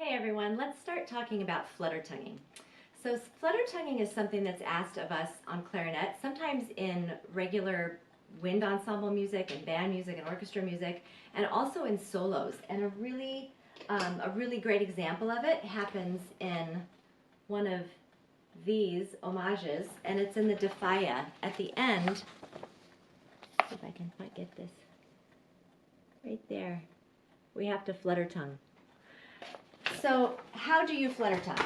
Hey everyone, let's start talking about flutter tonguing. So flutter tonguing is something that's asked of us on clarinet, sometimes in regular wind ensemble music and band music and orchestra music, and also in solos. And a really great example of it happens in one of these homages, and it's in the Defia. At the end, if I can get this right there, we have to flutter tongue. So how do you flutter tongue?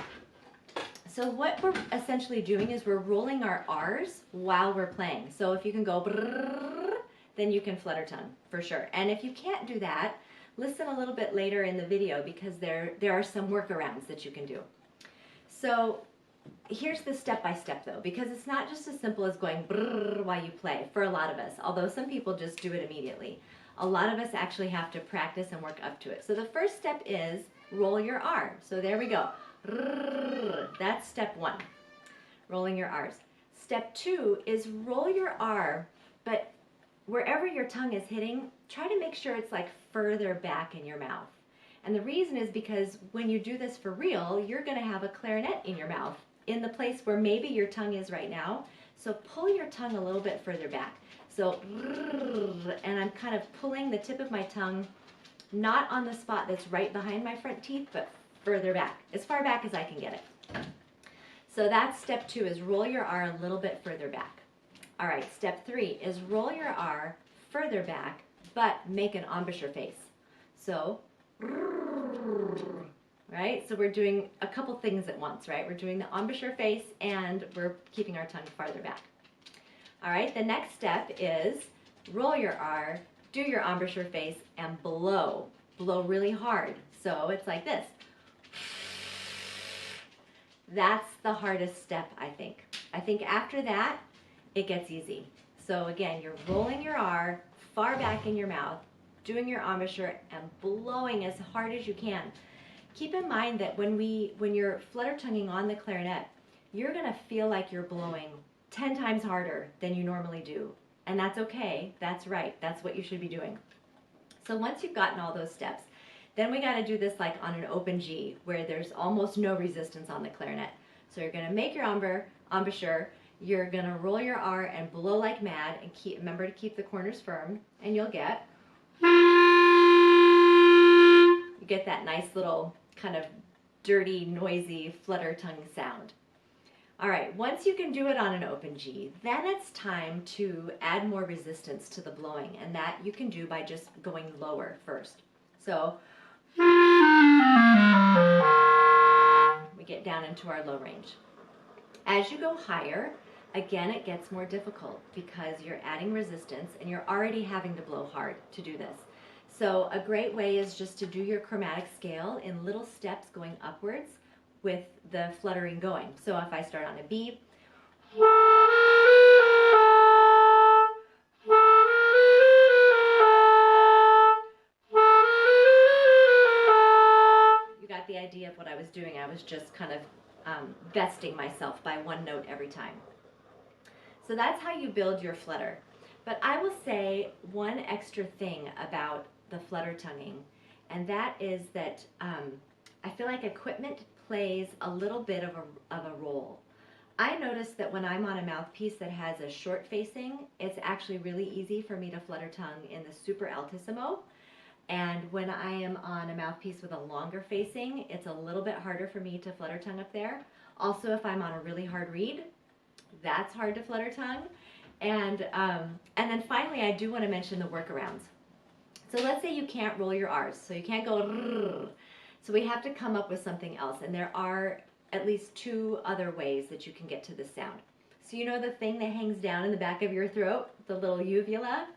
So what we're essentially doing is we're rolling our R's while we're playing. So if you can go brrrr, then you can flutter tongue for sure. And if you can't do that, listen a little bit later in the video because there are some workarounds that you can do. So here's the step-by-step though, because it's not just as simple as going brrrr while you play for a lot of us, although some people just do it immediately. A lot of us actually have to practice and work up to it. So the first step is roll your R. So there we go. That's step one, rolling your R's. Step two is roll your R, but wherever your tongue is hitting, try to make sure it's like further back in your mouth. And the reason is because when you do this for real, you're going to have a clarinet in your mouth in the place where maybe your tongue is right now. So pull your tongue a little bit further back. So, and I'm kind of pulling the tip of my tongue, not on the spot that's right behind my front teeth, but further back, as far back as I can get it. So that's step two, is roll your R a little bit further back. All right, step three is roll your R further back, but make an embouchure face. So, right? So we're doing a couple things at once, right? We're doing the embouchure face and we're keeping our tongue farther back. All right, the next step is roll your R, do your embouchure face, and blow. Blow really hard. So it's like this. That's the hardest step, I think. I think after that, it gets easy. So again, you're rolling your R far back in your mouth, doing your embouchure, and blowing as hard as you can. Keep in mind that when you're flutter tonguing on the clarinet, you're going to feel like you're blowing 10 times harder than you normally do. And that's okay. That's right. That's what you should be doing. So once you've gotten all those steps, then we got to do this like on an open G where there's almost no resistance on the clarinet. So you're going to make your embouchure, you're going to roll your R and blow like mad, and remember to keep the corners firm, and you'll get that nice little kind of dirty, noisy flutter tongue sound. All right, once you can do it on an open G, then it's time to add more resistance to the blowing, and that you can do by just going lower first. So we get down into our low range. As you go higher, again, it gets more difficult because you're adding resistance and you're already having to blow hard to do this. So a great way is just to do your chromatic scale in little steps going upwards with the fluttering going. So if I start on a B, you got the idea of what I was doing. I was just kind of besting myself by one note every time. So that's how you build your flutter. But I will say one extra thing about the flutter tonguing, and that is that I feel like equipment plays a little bit of a role. I notice that when I'm on a mouthpiece that has a short facing, it's actually really easy for me to flutter tongue in the super altissimo. And when I am on a mouthpiece with a longer facing, it's a little bit harder for me to flutter tongue up there. Also, if I'm on a really hard reed, that's hard to flutter tongue. And then finally, I do want to mention the workarounds. So let's say you can't roll your R's, so you can't go rrr. So we have to come up with something else, and there are at least two other ways that you can get to this sound. So you know the thing that hangs down in the back of your throat, the little uvula?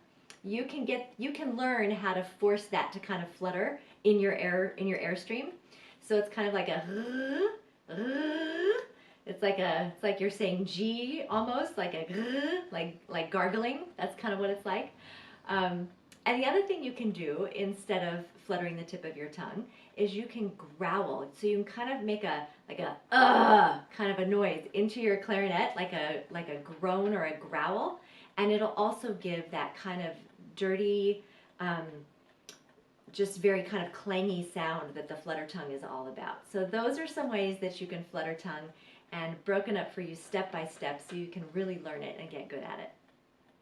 You can learn how to force that to kind of flutter in your airstream. So it's kind of like a it's like you're saying G almost, like a like gargling. That's kind of what it's like. And the other thing you can do instead of fluttering the tip of your tongue is you can growl. So you can kind of make a kind of a noise into your clarinet, like a groan or a growl, and it'll also give that kind of dirty, just very kind of clangy sound that the flutter tongue is all about. So those are some ways that you can flutter tongue, and broken up for you step by step so you can really learn it and get good at it.